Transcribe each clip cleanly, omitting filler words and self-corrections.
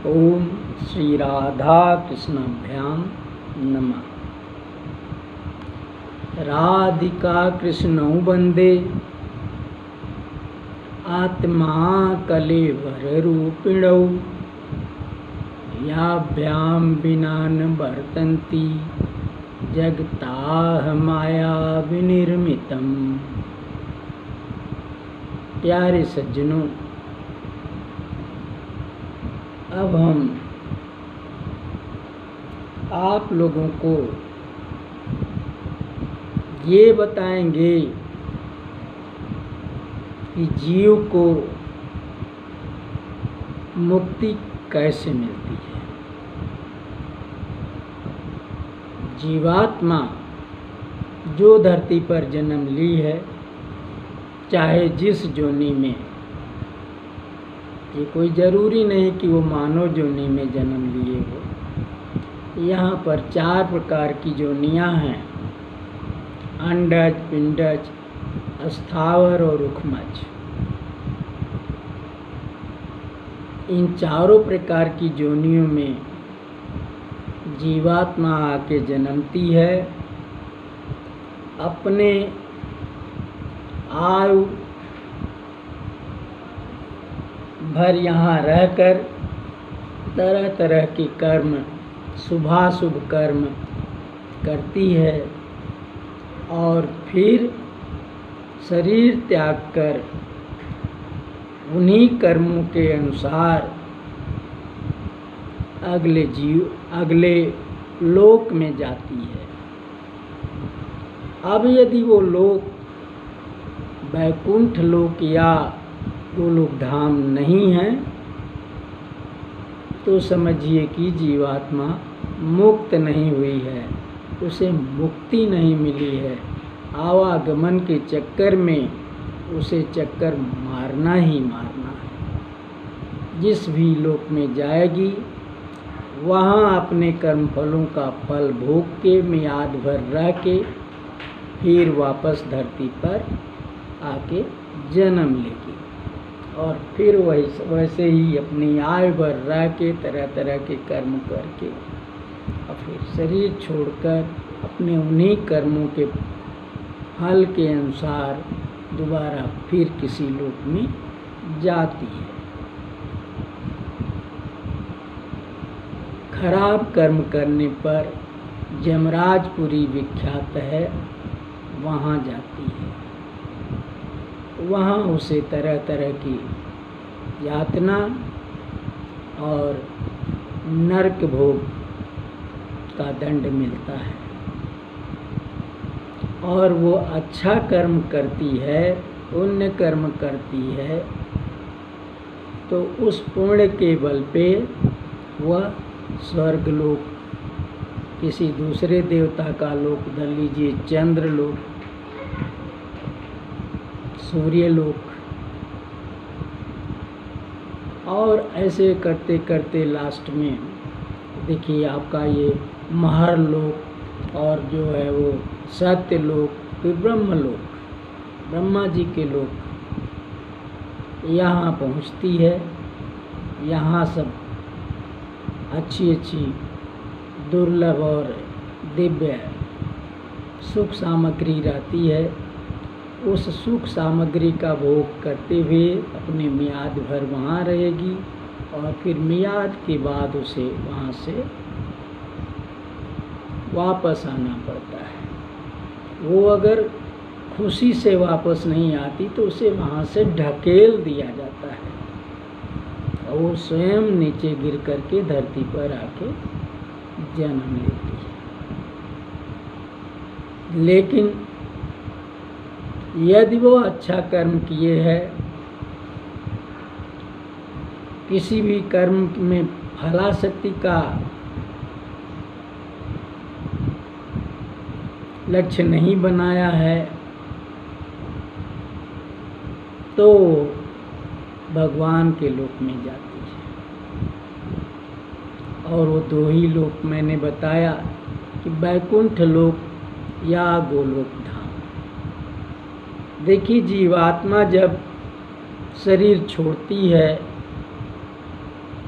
ओम श्री राधा कृष्णाभ्याम नमः। राधिका कृष्णौ वंदे आत्मा कलेवर रूपिणौ याभ्याम विना न वर्तन्ति जगताः माया विनिर्मितम्। प्यारे सज्जनों, अब हम आप लोगों को ये बताएंगे कि जीव को मुक्ति कैसे मिलती है। जीवात्मा जो धरती पर जन्म ली है, चाहे जिस जोनि में, ये कोई ज़रूरी नहीं कि वो मानव जोनि में जन्म लिए हो। यहाँ पर 4 प्रकार की जोनियाँ हैं: अंडज, पिंडज, स्थावर और उखमज। इन चारों प्रकार की जोनियों में जीवात्मा आके जन्मती है। अपने आयु भर यहाँ रहकर तरह तरह के कर्म, शुभाशुभ कर्म करती है और फिर शरीर त्याग कर उन्हीं कर्मों के अनुसार अगले लोक में जाती है। अब यदि वो लोक वैकुंठ लोक या गोलोक धाम नहीं है तो समझिए कि जीवात्मा मुक्त नहीं हुई है, उसे मुक्ति नहीं मिली है। आवागमन के चक्कर में उसे चक्कर मारना ही मारना है। जिस भी लोक में जाएगी वहाँ अपने कर्मफलों का फल भोग के मियाद भर रह के फिर वापस धरती पर आके जन्म लेगी और फिर वैसे ही अपनी आयु भर रह के तरह तरह के कर्म करके और फिर शरीर छोड़कर अपने उन्हीं कर्मों के फल के अनुसार दोबारा फिर किसी लोक में जाती है। खराब कर्म करने पर यमराजपुरी विख्यात है, वहाँ जाती है। वहाँ उसे तरह तरह की यातना और नरक भोग का दंड मिलता है। और वो अच्छा कर्म करती है, पुण्य कर्म करती है, तो उस पुण्य के बल पे वह स्वर्ग लोक, किसी दूसरे देवता का लोक, धर लीजिए चंद्र लोक, सूर्य लोक, और ऐसे करते करते लास्ट में देखिए आपका ये महर लोक और जो है वो सत्य लोक, फिर ब्रह्म लोक, ब्रह्मा जी के लोक, यहाँ पहुँचती है। यहाँ सब अच्छी अच्छी दुर्लभ और दिव्य सुख सामग्री रहती है। उस सुख सामग्री का भोग करते हुए अपने मियाद भर वहाँ रहेगी और फिर मियाद के बाद उसे वहाँ से वापस आना पड़ता है। वो अगर खुशी से वापस नहीं आती तो उसे वहाँ से ढकेल दिया जाता है और वो स्वयं नीचे गिर करके धरती पर आके जन्म लेती है। लेकिन यदि वो अच्छा कर्म किए है, किसी भी कर्म में फलाशक्ति का लक्ष्य नहीं बनाया है, तो भगवान के लोक में जाती है। और वो 2 ही लोक मैंने बताया कि वैकुंठ लोक या गोलोक धाम। देखिए, जीवात्मा जब शरीर छोड़ती है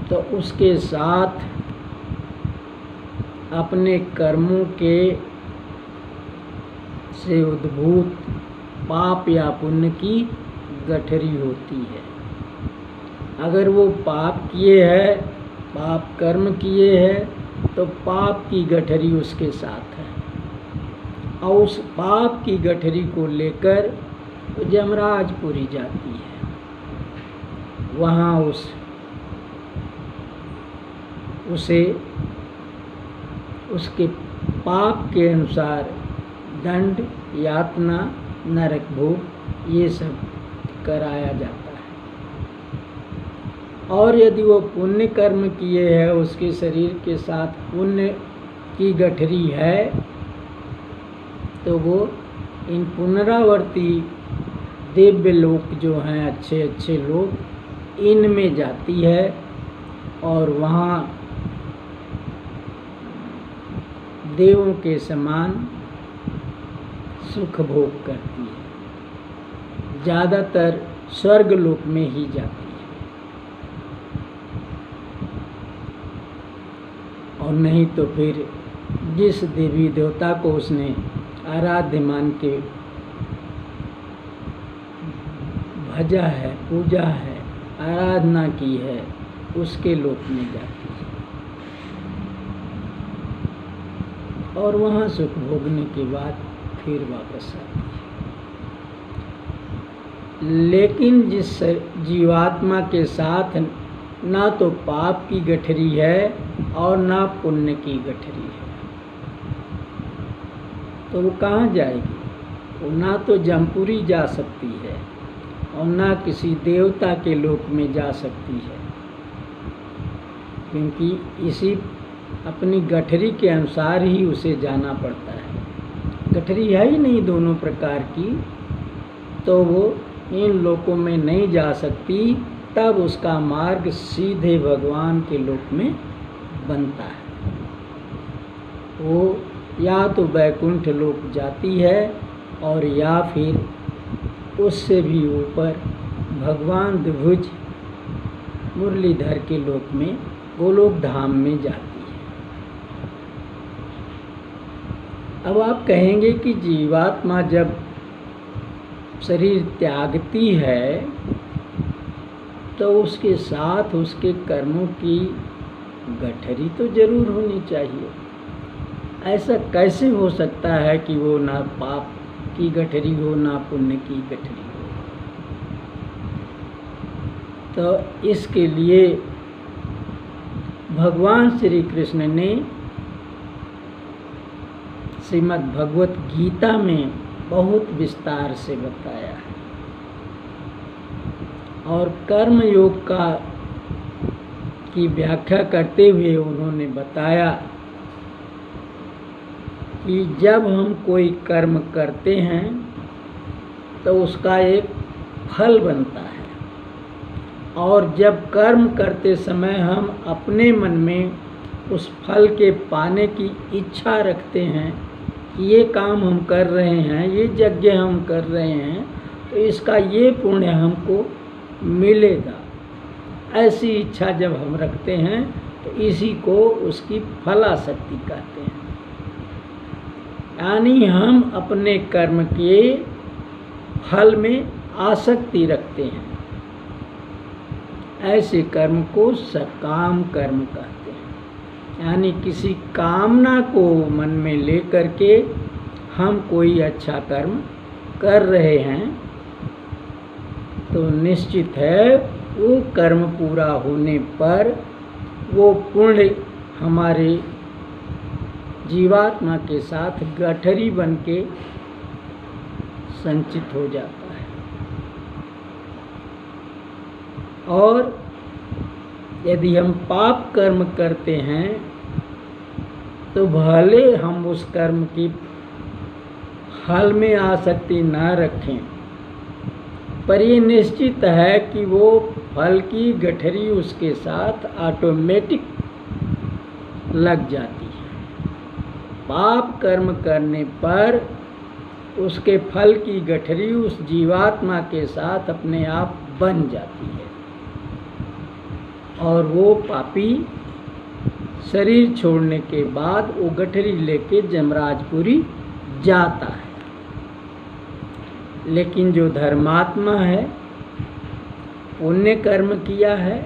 तो उसके साथ अपने कर्मों के से उद्भूत पाप या पुण्य की गठरी होती है। अगर वो पाप किए है, पाप कर्म किए हैं, तो पाप की गठरी उसके साथ है और उस पाप की गठरी को लेकर यमराजपुरी जाती है। वहाँ उसे उसके पाप के अनुसार दंड, यातना, नरक भोग ये सब कराया जाता है। और यदि वो पुण्य कर्म किए हैं, उसके शरीर के साथ पुण्य की गठरी है, तो वो इन पुनरावर्ती दिव्य लोक जो हैं, अच्छे अच्छे लोग, इनमें जाती है और वहाँ देवों के समान सुख भोग करती है। ज़्यादातर स्वर्ग लोक में ही जाती है, और नहीं तो फिर जिस देवी देवता को उसने आराध्य मान के भजा है, पूजा है, आराधना की है, उसके लोक में जाती है और वहाँ सुख भोगने के बाद फिर वापस आती है। लेकिन जिस जीवात्मा के साथ ना तो पाप की गठरी है और ना पुण्य की गठरी है, तो वो कहाँ जाएगी? वो ना तो जमपुरी जा सकती है और ना किसी देवता के लोक में जा सकती है, क्योंकि इसी अपनी गठरी के अनुसार ही उसे जाना पड़ता है। गठरी है ही नहीं दोनों प्रकार की, तो वो इन लोकों में नहीं जा सकती। तब उसका मार्ग सीधे भगवान के लोक में बनता है। वो या तो वैकुंठ लोक जाती है और या फिर उससे भी ऊपर भगवान द्विभुज मुरलीधर के लोक में, गोलोक धाम में जाती है। अब आप कहेंगे कि जीवात्मा जब शरीर त्यागती है तो उसके साथ उसके कर्मों की गठरी तो जरूर होनी चाहिए। ऐसा कैसे हो सकता है कि वो ना पाप की गठरी हो ना पुण्य की गठरी हो? तो इसके लिए भगवान श्री कृष्ण ने श्रीमद् भगवत गीता में बहुत विस्तार से बताया है और कर्म योग की व्याख्या करते हुए उन्होंने बताया कि जब हम कोई कर्म करते हैं तो उसका एक फल बनता है, और जब कर्म करते समय हम अपने मन में उस फल के पाने की इच्छा रखते हैं कि ये काम हम कर रहे हैं, ये यज्ञ हम कर रहे हैं, तो इसका ये पुण्य हमको मिलेगा, ऐसी इच्छा जब हम रखते हैं तो इसी को उसकी फलाशक्ति कहते हैं। यानी हम अपने कर्म के फल में आसक्ति रखते हैं, ऐसे कर्म को सकाम कर्म कहते हैं। यानी किसी कामना को मन में लेकर के हम कोई अच्छा कर्म कर रहे हैं, तो निश्चित है वो कर्म पूरा होने पर वो पुण्य हमारे जीवात्मा के साथ गठरी बन के संचित हो जाता है। और यदि हम पाप कर्म करते हैं तो भले हम उस कर्म की फल में आसक्ति न रखें, पर ये निश्चित है कि वो फल की गठरी उसके साथ ऑटोमेटिक लग जाती है। पाप कर्म करने पर उसके फल की गठरी उस जीवात्मा के साथ अपने आप बन जाती है। और वो पापी शरीर छोड़ने के बाद वो गठरी लेके जमराजपुरी जाता है। लेकिन जो धर्मात्मा है, पुण्य कर्म किया है,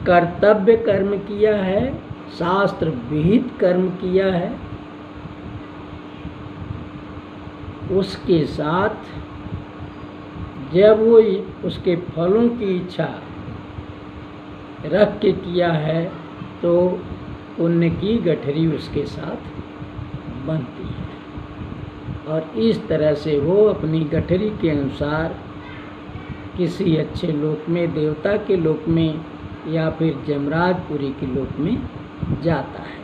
कर्तव्य कर्म किया है, शास्त्र विहित कर्म किया है, उसके साथ जब वो उसके फलों की इच्छा रख के किया है तो पुण्य की गठरी उसके साथ बनती है और इस तरह से वो अपनी गठरी के अनुसार किसी अच्छे लोक में, देवता के लोक में या फिर जमराजपुरी के लोक में जाता है।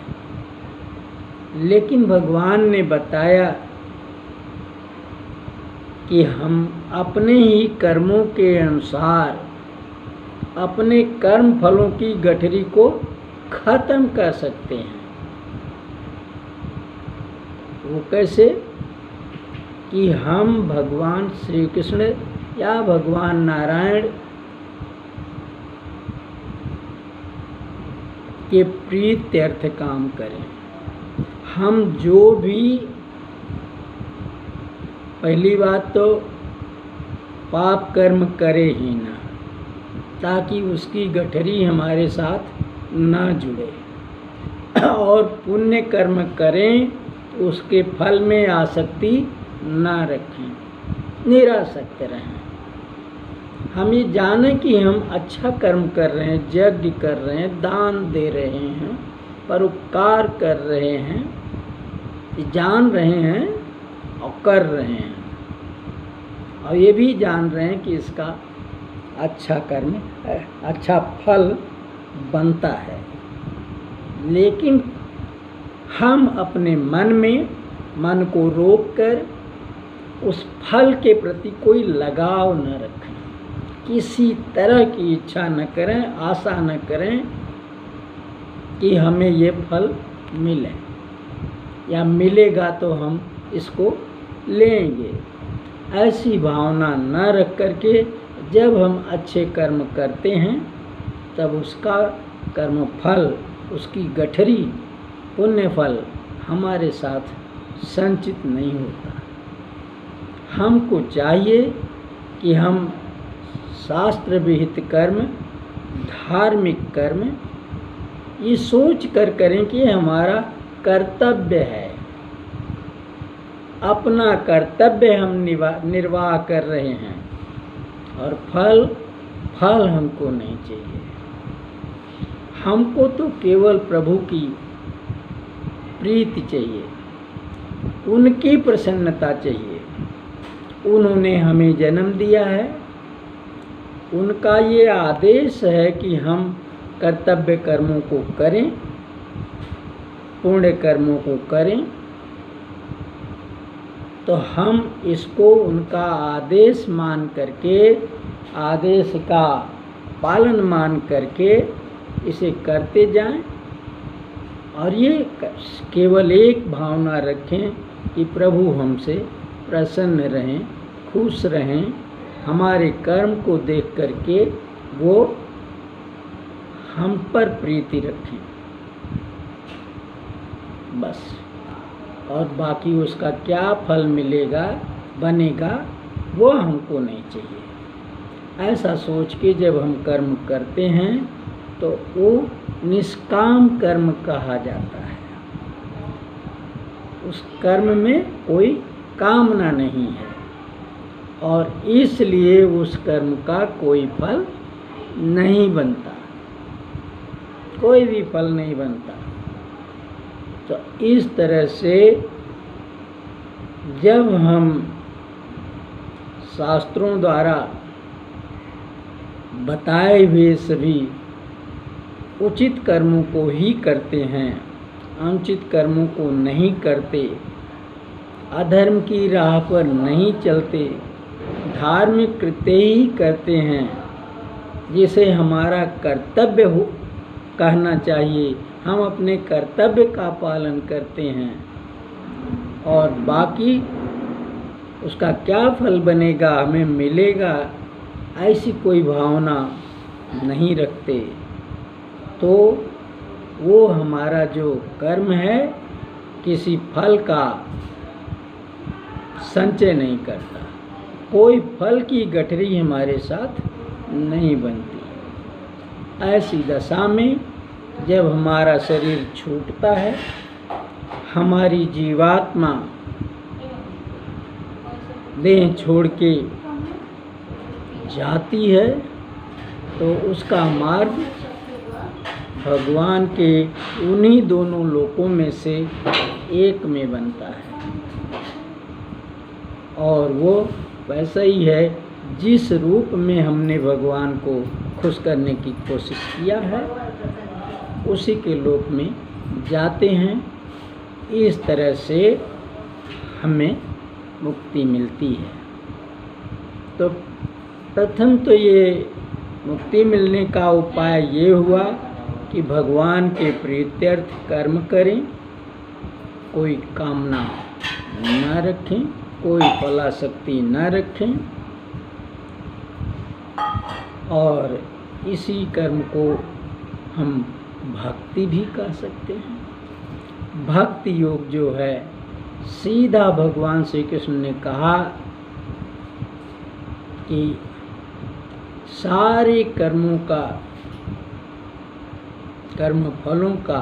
लेकिन भगवान ने बताया कि हम अपने ही कर्मों के अनुसार अपने कर्म फलों की गठरी को खत्म कर सकते हैं। वो कैसे? कि हम भगवान श्री कृष्ण या भगवान नारायण के प्रीत्यर्थ काम करें। हम जो भी, पहली बात तो पाप कर्म करे ही ना, ताकि उसकी गठरी हमारे साथ ना जुड़े, और पुण्य कर्म करें उसके फल में आसक्ति ना रखें, निरासक्त रहें। हम ये जानें कि हम अच्छा कर्म कर रहे हैं, यज्ञ कर रहे हैं, दान दे रहे हैं, परोपकार कर रहे हैं, जान रहे हैं और कर रहे हैं, और ये भी जान रहे हैं कि इसका अच्छा कर्म, अच्छा फल बनता है। लेकिन हम अपने मन को रोककर उस फल के प्रति कोई लगाव न रखें, किसी तरह की इच्छा न करें, आशा न करें कि हमें ये फल मिले या मिलेगा तो हम इसको लेंगे। ऐसी भावना न रख करके जब हम अच्छे कर्म करते हैं तब उसका कर्म फल, उसकी गठरी, पुण्य फल हमारे साथ संचित नहीं होता। हमको चाहिए कि हम शास्त्र विहित कर्म, धार्मिक कर्म ये सोच कर करें कि हमारा कर्तव्य है, अपना कर्तव्य हम निर्वाह कर रहे हैं, और फल हमको नहीं चाहिए। हमको तो केवल प्रभु की प्रीति चाहिए, उनकी प्रसन्नता चाहिए। उन्होंने हमें जन्म दिया है, उनका ये आदेश है कि हम कर्तव्य कर्मों को करें, पुण्य कर्मों को करें, तो हम इसको उनका आदेश मान करके, आदेश का पालन मान करके इसे करते जाएं, और ये केवल एक भावना रखें कि प्रभु हमसे प्रसन्न रहें, खुश रहें, हमारे कर्म को देख करके वो हम पर प्रीति रखें, बस। और बाकी उसका क्या फल मिलेगा, बनेगा, वो हमको नहीं चाहिए। ऐसा सोच के जब हम कर्म करते हैं तो वो निष्काम कर्म कहा जाता है। उस कर्म में कोई कामना नहीं है, और इसलिए उस कर्म का कोई फल नहीं बनता, कोई भी फल नहीं बनता। तो इस तरह से जब हम शास्त्रों द्वारा बताए हुए सभी उचित कर्मों को ही करते हैं, अनुचित कर्मों को नहीं करते, अधर्म की राह पर नहीं चलते, धार्मिक कृत्य ही करते हैं, जिसे हमारा कर्तव्य हो कहना चाहिए, हम अपने कर्तव्य का पालन करते हैं, और बाकी उसका क्या फल बनेगा, हमें मिलेगा, ऐसी कोई भावना नहीं रखते तो वो हमारा जो कर्म है किसी फल का संचय नहीं करता, कोई फल की गठरी हमारे साथ नहीं बनती। ऐसी दशा में जब हमारा शरीर छूटता है, हमारी जीवात्मा देह छोड़ के जाती है, तो उसका मार्ग भगवान के उन्हीं दोनों लोकों में से एक में बनता है। और वो वैसा ही है जिस रूप में हमने भगवान को खुश करने की कोशिश किया है, उसी के लोक में जाते हैं। इस तरह से हमें मुक्ति मिलती है। तो प्रथम तो ये मुक्ति मिलने का उपाय ये हुआ कि भगवान के प्रीत्यर्थ कर्म करें, कोई कामना न रखें, कोई फलाशक्ति न रखें, और इसी कर्म को हम भक्ति भी कह सकते हैं। भक्ति योग जो है सीधा भगवान श्री कृष्ण ने कहा कि सारे कर्मों का, कर्म फलों का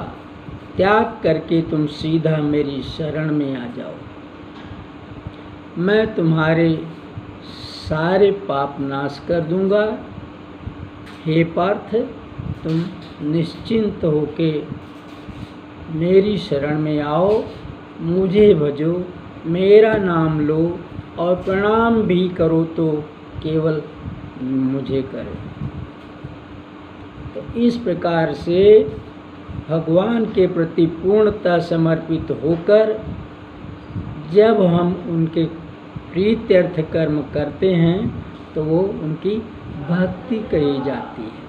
त्याग करके तुम सीधा मेरी शरण में आ जाओ, मैं तुम्हारे सारे पाप नाश कर दूंगा। हे पार्थ, तुम निश्चिंत होके मेरी शरण में आओ, मुझे भजो, मेरा नाम लो और प्रणाम भी करो तो केवल मुझे करो। तो इस प्रकार से भगवान के प्रति पूर्णतः समर्पित होकर जब हम उनके प्रीत्यर्थ कर्म करते हैं तो वो उनकी भक्ति कही जाती है।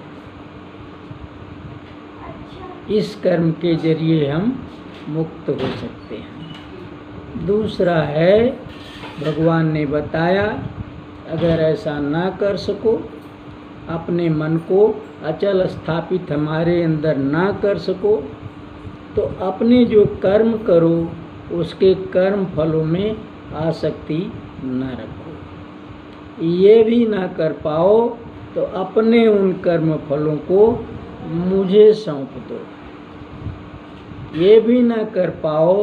इस कर्म के जरिए हम मुक्त हो सकते हैं। दूसरा है, भगवान ने बताया अगर ऐसा ना कर सको, अपने मन को अचल स्थापित हमारे अंदर ना कर सको, तो अपने जो कर्म करो उसके कर्म फलों में आसक्ति न रखो। ये भी ना कर पाओ तो अपने उन कर्म फलों को मुझे सौंप दो। ये भी ना कर पाओ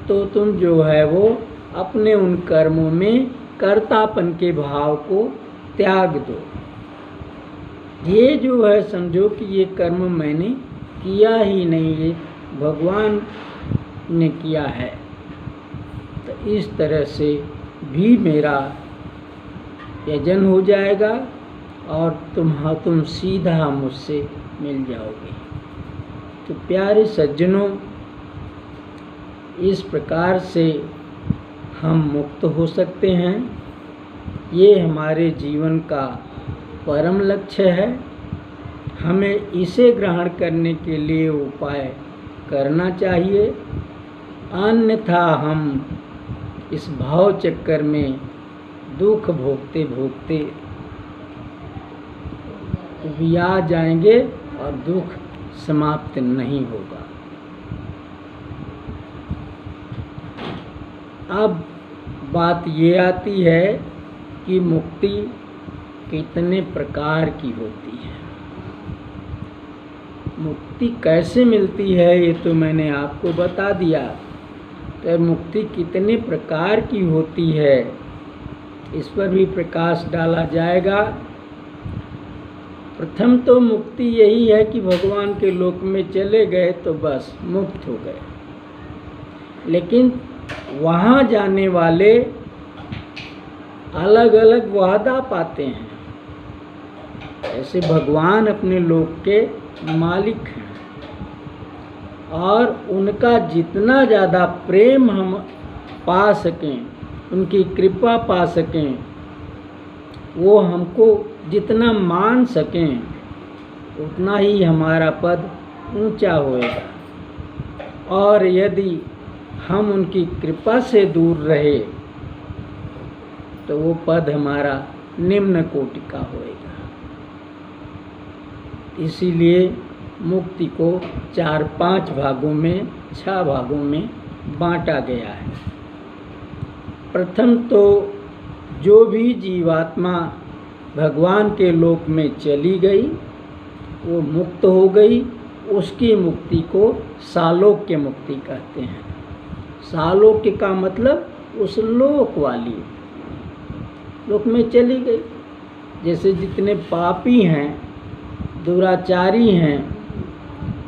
तो तुम जो है वो अपने उन कर्मों में कर्तापन के भाव को त्याग दो। ये जो है समझो कि ये कर्म मैंने किया ही नहीं, ये भगवान ने किया है। तो इस तरह से भी मेरा यजन हो जाएगा और तुम सीधा मुझसे मिल जाओगे। तो प्यारे सज्जनों, इस प्रकार से हम मुक्त हो सकते हैं। ये हमारे जीवन का परम लक्ष्य है। हमें इसे ग्रहण करने के लिए उपाय करना चाहिए, अन्यथा हम इस भाव चक्कर में दुख भोगते भोगते उबिया जाएंगे और दुख समाप्त नहीं होगा। अब बात ये आती है कि मुक्ति कितने प्रकार की होती है, मुक्ति कैसे मिलती है ये तो मैंने आपको बता दिया। तो मुक्ति कितने प्रकार की होती है इस पर भी प्रकाश डाला जाएगा। प्रथम तो मुक्ति यही है कि भगवान के लोक में चले गए तो बस मुक्त हो गए, लेकिन वहाँ जाने वाले अलग अलग वादा पाते हैं। ऐसे भगवान अपने लोक के मालिक हैं और उनका जितना ज़्यादा प्रेम हम पा सकें, उनकी कृपा पा सकें, वो हमको जितना मान सकें उतना ही हमारा पद ऊंचा होएगा। और यदि हम उनकी कृपा से दूर रहे तो वो पद हमारा निम्न कोटि का होएगा। इसीलिए मुक्ति को 4-5 भागों में 6 भागों में बांटा गया है। प्रथम तो जो भी जीवात्मा भगवान के लोक में चली गई वो मुक्त हो गई, उसकी मुक्ति को सालोक्य मुक्ति कहते हैं। सालोक्य का मतलब उस लोक वाली लोक में चली गई। जैसे जितने पापी हैं, दुराचारी हैं,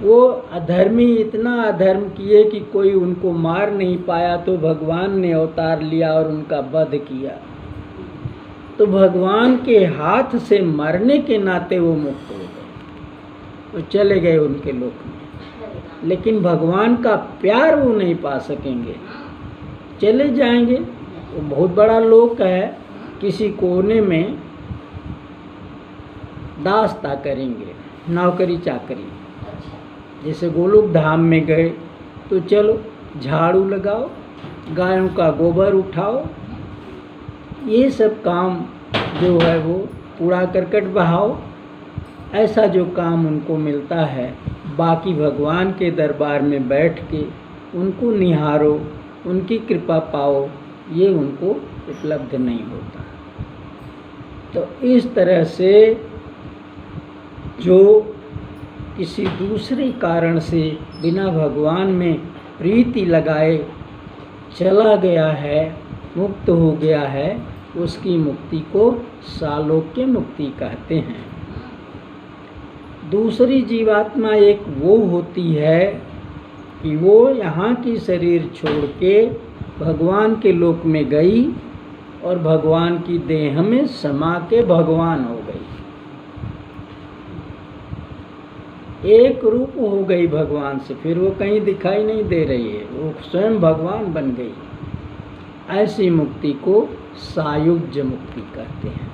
वो अधर्मी इतना अधर्म किए कि कोई उनको मार नहीं पाया, तो भगवान ने अवतार लिया और उनका वध किया। तो भगवान के हाथ से मरने के नाते वो मुक्त हो गए, वो चले गए उनके लोक में। लेकिन भगवान का प्यार वो नहीं पा सकेंगे, चले जाएंगे। वो बहुत बड़ा लोक है, किसी कोने में दास्ता करेंगे, नौकरी चाकरी। जैसे गोलोक धाम में गए तो चलो झाड़ू लगाओ, गायों का गोबर उठाओ, ये सब काम जो है वो कूड़ा करकट बहाओ, ऐसा जो काम उनको मिलता है। बाकी भगवान के दरबार में बैठ के उनको निहारो, उनकी कृपा पाओ, ये उनको उपलब्ध नहीं होता। तो इस तरह से जो किसी दूसरे कारण से बिना भगवान में प्रीति लगाए चला गया है, मुक्त हो गया है, उसकी मुक्ति को सालोक्य मुक्ति कहते हैं। दूसरी जीवात्मा एक वो होती है कि वो यहाँ की शरीर छोड़ के भगवान के लोक में गई और भगवान की देह में समा के भगवान हो गई, एक रूप हो गई भगवान से। फिर वो कहीं दिखाई नहीं दे रही है, वो स्वयं भगवान बन गई। ऐसी मुक्ति को सायुज्य मुक्ति कहते हैं।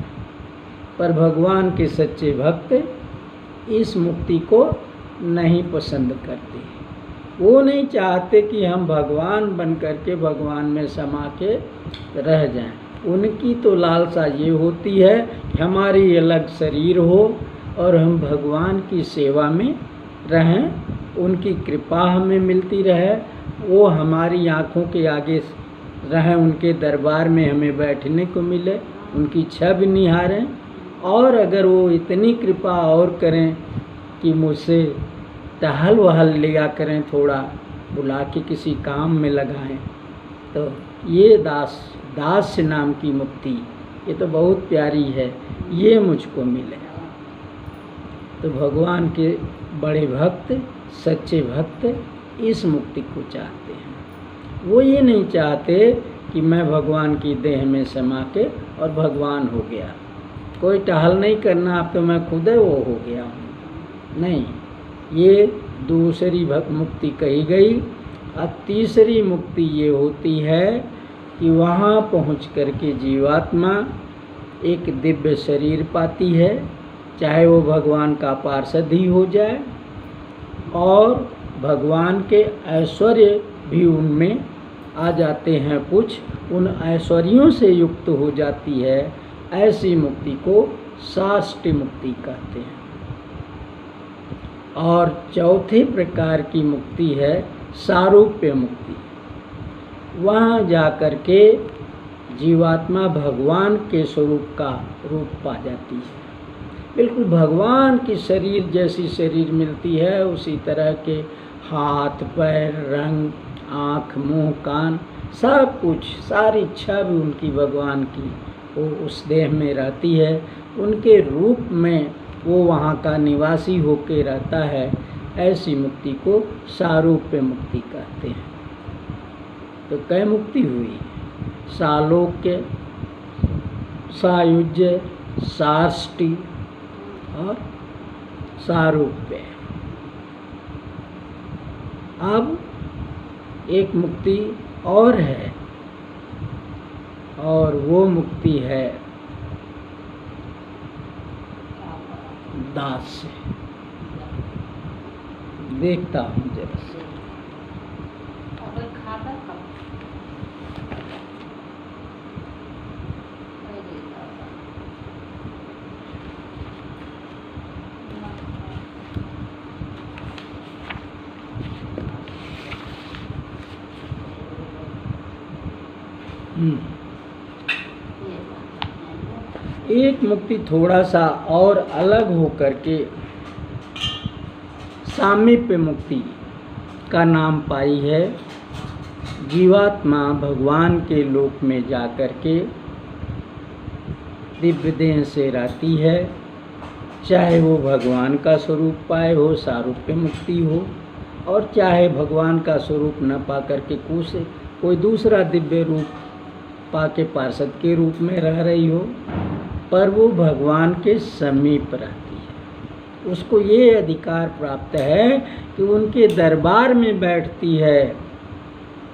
पर भगवान के सच्चे भक्त इस मुक्ति को नहीं पसंद करते। वो नहीं चाहते कि हम भगवान बन करके भगवान में समा के रह जाएं। उनकी तो लालसा ये होती है कि हमारी अलग शरीर हो और हम भगवान की सेवा में रहें, उनकी कृपा हमें मिलती रहे, वो हमारी आँखों के आगे रहें, उनके दरबार में हमें बैठने को मिले, उनकी छवि निहारें। और अगर वो इतनी कृपा और करें कि मुझसे टहल वहल लिया करें, थोड़ा बुला के किसी काम में लगाएं, तो ये दास्य नाम की मुक्ति, ये तो बहुत प्यारी है, ये मुझको मिले। तो भगवान के बड़े भक्त, सच्चे भक्त इस मुक्ति को चाहते हैं। वो ये नहीं चाहते कि मैं भगवान की देह में समा के और भगवान हो गया, कोई टहल नहीं करना, अब तो मैं खुद वो हो गया हूँ। नहीं, ये दूसरी मुक्ति कही गई। अब तीसरी मुक्ति ये होती है कि वहाँ पहुँच करके जीवात्मा एक दिव्य शरीर पाती है, चाहे वो भगवान का पार्षद ही हो जाए, और भगवान के ऐश्वर्य भी उनमें आ जाते हैं, कुछ उन ऐश्वर्यों से युक्त हो जाती है। ऐसी मुक्ति को साष्टी मुक्ति कहते हैं। और चौथे प्रकार की मुक्ति है सारूप्य मुक्ति। वहाँ जाकर के जीवात्मा भगवान के स्वरूप का रूप पा जाती है। बिल्कुल भगवान की शरीर जैसी शरीर मिलती है, उसी तरह के हाथ पैर, रंग, आँख, मुंह, कान, सब कुछ, सारी इच्छा भी उनकी भगवान की वो उस देह में रहती है। उनके रूप में वो वहाँ का निवासी होके रहता है। ऐसी मुक्ति को सारूप्य मुक्ति कहते हैं। तो कै मुक्ति हुई? सालोक्य, सायुज्य, साष्टी और सारूप्य। अब एक मुक्ति और है, और वो मुक्ति है दास से। देखता हूँ जरा से। एक मुक्ति थोड़ा सा और अलग होकर के सामीप्य मुक्ति का नाम पाई है। जीवात्मा भगवान के लोक में जाकर के दिव्य देह से रहती है, चाहे वो भगवान का स्वरूप पाए हो, सारूप्य मुक्ति हो, और चाहे भगवान का स्वरूप न पा करके कोई दूसरा दिव्य रूप पाके पार्षद के रूप में रह रही हो, पर वो भगवान के समीप रहती है। उसको ये अधिकार प्राप्त है कि उनके दरबार में बैठती है,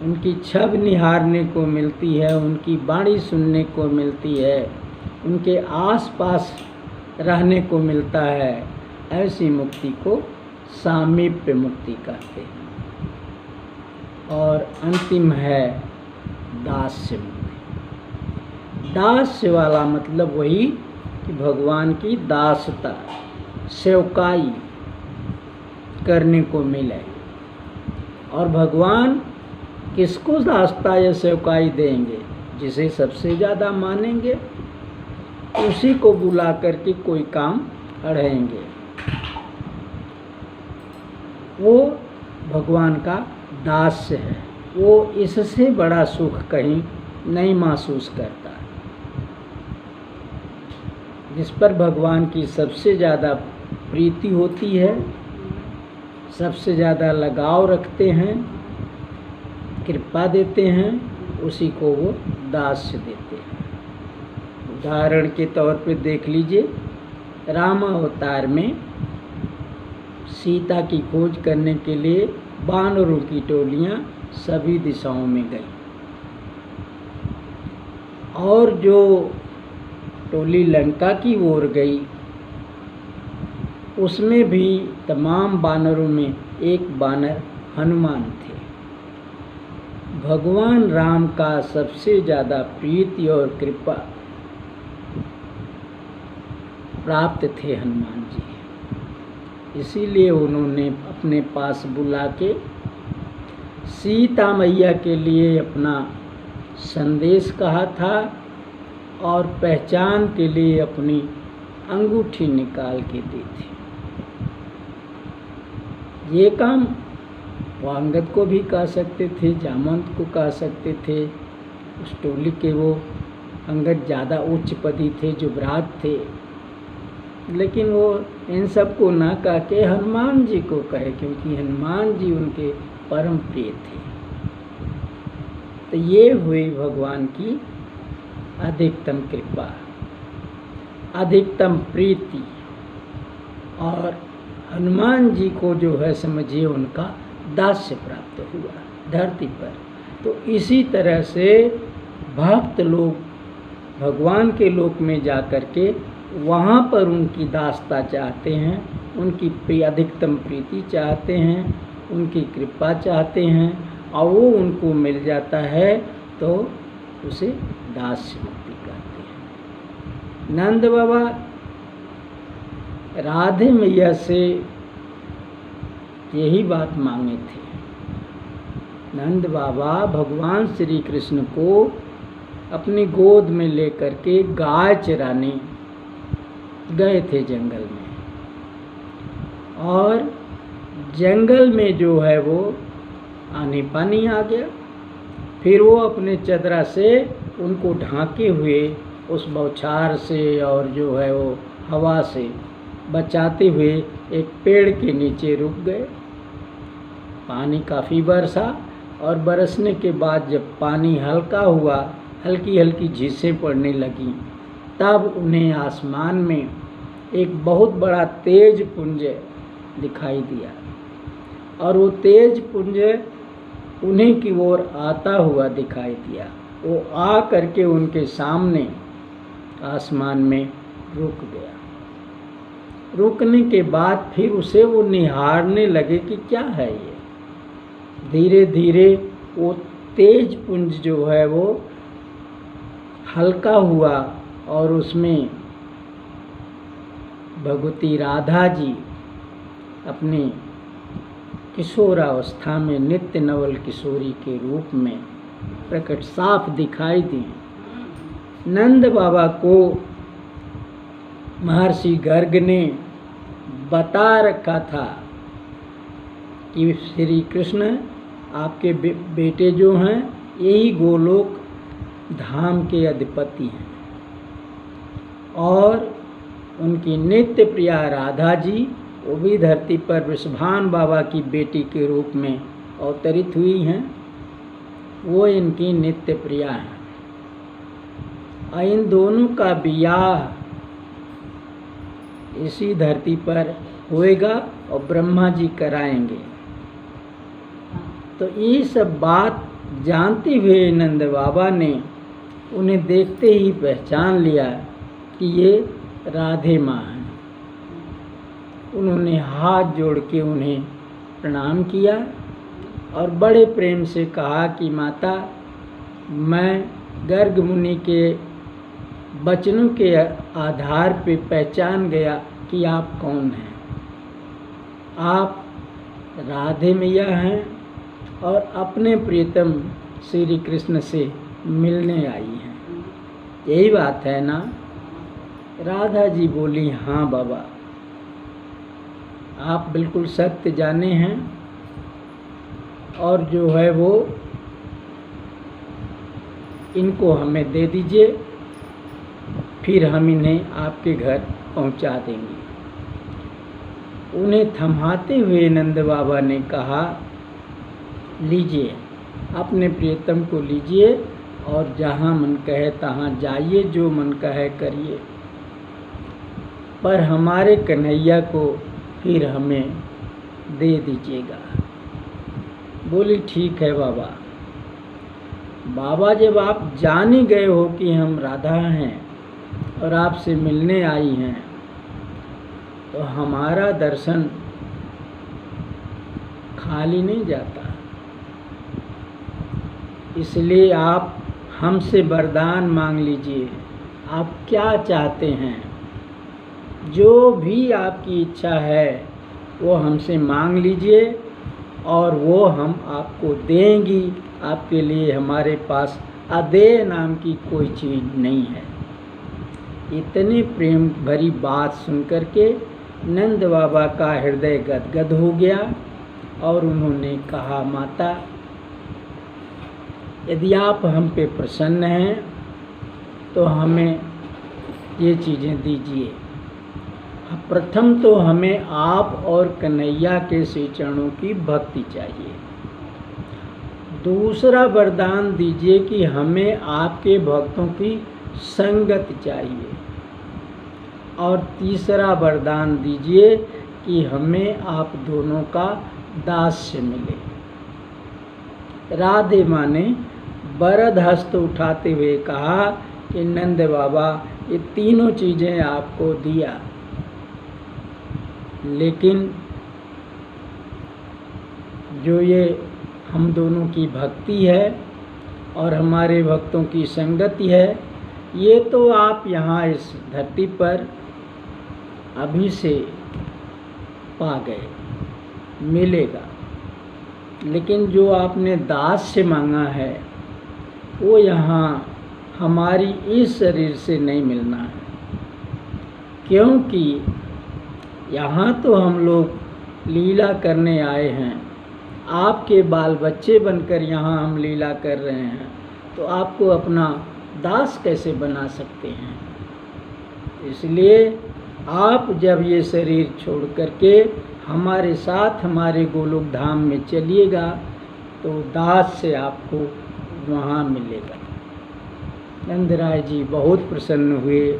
उनकी छब निहारने को मिलती है, उनकी वाणी सुनने को मिलती है, उनके आसपास रहने को मिलता है। ऐसी मुक्ति को सामीप्य मुक्ति कहते हैं। और अंतिम है दास्य मुक्ति। दास्य वाला मतलब वही कि भगवान की दासता, सेवकाई करने को मिले। और भगवान किसको दासता या सेवकाई देंगे? जिसे सबसे ज़्यादा मानेंगे उसी को बुला करके कोई काम अढ़ेंगे। वो भगवान का दास्य है। वो इससे बड़ा सुख कहीं नहीं महसूस करता। जिस पर भगवान की सबसे ज़्यादा प्रीति होती है, सबसे ज़्यादा लगाव रखते हैं, कृपा देते हैं, उसी को वो दास्य देते हैं। उदाहरण के तौर पे देख लीजिए, राम अवतार में सीता की खोज करने के लिए वानरों की टोलियां सभी दिशाओं में गई, और जो टोली लंका की ओर गई उसमें भी तमाम वानरों में एक वानर हनुमान थे। भगवान राम का सबसे ज़्यादा प्रीति और कृपा प्राप्त थे हनुमान जी। इसीलिए उन्होंने अपने पास बुला के सीता मैया के लिए अपना संदेश कहा था, और पहचान के लिए अपनी अंगूठी निकाल के दी थी। ये काम वो अंगद को भी कह सकते थे, जामवंत को कह सकते थे। उस टोली के वो अंगद ज़्यादा उच्च पदी थे, जो विराट थे, लेकिन वो इन सब को ना कह के हनुमान जी को कहे, क्योंकि हनुमान जी उनके परम प्रिय थे। तो ये हुई भगवान की अधिकतम कृपा, अधिकतम प्रीति। और हनुमान जी को जो है समझिए उनका दास्य प्राप्त हुआ धरती पर। तो इसी तरह से भक्त लोग भगवान के लोक में जा कर के वहाँ पर उनकी दासता चाहते हैं, उनकी अधिकतम प्रीति चाहते हैं, उनकी कृपा चाहते हैं, और वो उनको मिल जाता है तो उसे दास्य मुक्ति कहते हैं। नंद बाबा राधे मैया से यही बात मांगे थे। नंद बाबा भगवान श्री कृष्ण को अपनी गोद में लेकर के गाय चराने गए थे जंगल में, और जंगल में जो है वो आनी पानी आ गया। फिर वो अपने चदरा से उनको ढांके हुए उस बौछार से और जो है वो हवा से बचाते हुए एक पेड़ के नीचे रुक गए। पानी काफ़ी बरसा, और बरसने के बाद जब पानी हल्का हुआ, हल्की हल्की झींसें पड़ने लगीं, तब उन्हें आसमान में एक बहुत बड़ा तेज पुंज दिखाई दिया, और वो तेज पुंज उन्हीं की ओर आता हुआ दिखाई दिया। वो आ करके उनके सामने आसमान में रुक गया। रुकने के बाद फिर उसे वो निहारने लगे कि क्या है ये। धीरे धीरे वो तेज पुंज जो है वो हल्का हुआ, और उसमें भगवती राधा जी अपनी किशोरावस्था में नित्य नवल किशोरी के रूप में प्रकट साफ दिखाई दी। नंद बाबा को महर्षि गर्ग ने बता रखा था कि श्री कृष्ण आपके बेटे जो हैं यही गोलोक धाम के अधिपति हैं, और उनकी नित्य प्रिया राधा जी वो भी धरती पर वृषभान बाबा की बेटी के रूप में अवतरित हुई हैं। वो इनकी नित्य प्रिया हैं। और इन दोनों का विवाह इसी धरती पर होएगा और ब्रह्मा जी कराएंगे। तो ये सब बात जानते हुए नंद बाबा ने उन्हें देखते ही पहचान लिया कि ये राधे माँ हैं। उन्होंने हाथ जोड़ के उन्हें प्रणाम किया और बड़े प्रेम से कहा कि माता, मैं गर्ग मुनि के वचनों के आधार पे पहचान गया कि आप कौन हैं। आप राधे मैया हैं और अपने प्रियतम श्री कृष्ण से मिलने आई हैं। यही बात है ना? राधा जी बोली, हाँ बाबा, आप बिल्कुल सत्य जाने हैं, और जो है वो इनको हमें दे दीजिए, फिर हम इन्हें आपके घर पहुंचा देंगे। उन्हें थमाते हुए नंद बाबा ने कहा, लीजिए, अपने प्रियतम को लीजिए और जहाँ मन कहे तहाँ जाइए, जो मन कहे करिए, पर हमारे कन्हैया को फिर हमें दे दीजिएगा। बोली, ठीक है बाबा। बाबा, जब आप जान ही गए हो कि हम राधा हैं और आपसे मिलने आई हैं, तो हमारा दर्शन खाली नहीं जाता। इसलिए आप हमसे वरदान मांग लीजिए। आप क्या चाहते हैं, जो भी आपकी इच्छा है वो हमसे मांग लीजिए, और वो हम आपको देंगी। आपके लिए हमारे पास अदेय नाम की कोई चीज़ नहीं है। इतनी प्रेम भरी बात सुनकर के नंद बाबा का हृदय गदगद हो गया, और उन्होंने कहा, माता, यदि आप हम पे प्रसन्न हैं तो हमें ये चीज़ें दीजिए। प्रथम तो हमें आप और कन्हैया के श्री चरणों की भक्ति चाहिए। दूसरा वरदान दीजिए कि हमें आपके भक्तों की संगत चाहिए। और तीसरा वरदान दीजिए कि हमें आप दोनों का दास्य मिले। राधे माँ ने वरद हस्त उठाते हुए कहा कि नंद बाबा, ये तीनों चीज़ें आपको दिया, लेकिन जो ये हम दोनों की भक्ति है और हमारे भक्तों की संगति है, ये तो आप यहाँ इस धरती पर अभी से पा गए, मिलेगा। लेकिन जो आपने दास से मांगा है वो यहाँ हमारी इस शरीर से नहीं मिलना है, क्योंकि यहाँ तो हम लोग लीला करने आए हैं। आपके बाल बच्चे बनकर यहाँ हम लीला कर रहे हैं, तो आपको अपना दास कैसे बना सकते हैं? इसलिए आप जब ये शरीर छोड़ करके हमारे साथ हमारे गोलोक धाम में चलिएगा, तो दास से आपको वहाँ मिलेगा। नंदराय जी बहुत प्रसन्न हुए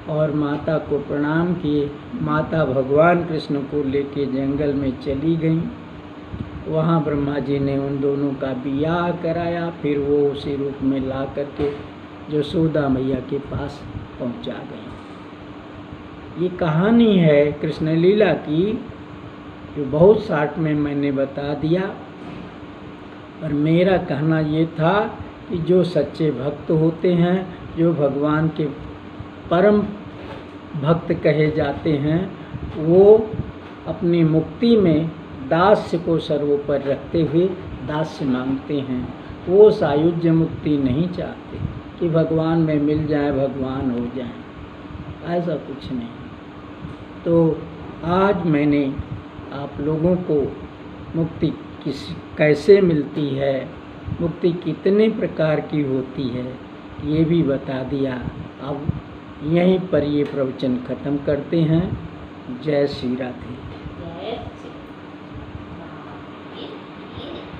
और माता को प्रणाम किए। माता भगवान कृष्ण को लेके जंगल में चली गईं। वहाँ ब्रह्मा जी ने उन दोनों का ब्याह कराया, फिर वो उसी रूप में ला करके यशोदा मैया के पास पहुँचा गई। ये कहानी है कृष्ण लीला की, जो बहुत शार्ट में मैंने बता दिया। और मेरा कहना ये था कि जो सच्चे भक्त होते हैं, जो भगवान के परम भक्त कहे जाते हैं, वो अपनी मुक्ति में दास्य को सर्वोपरि रखते हुए दास्य मांगते हैं। वो सायुज्य मुक्ति नहीं चाहते कि भगवान में मिल जाए, भगवान हो जाए, ऐसा कुछ नहीं। तो आज मैंने आप लोगों को मुक्ति कैसे मिलती है, मुक्ति कितने प्रकार की होती है, ये भी बता दिया। अब यहीं पर ये प्रवचन ख़त्म करते हैं। जय श्री राधे।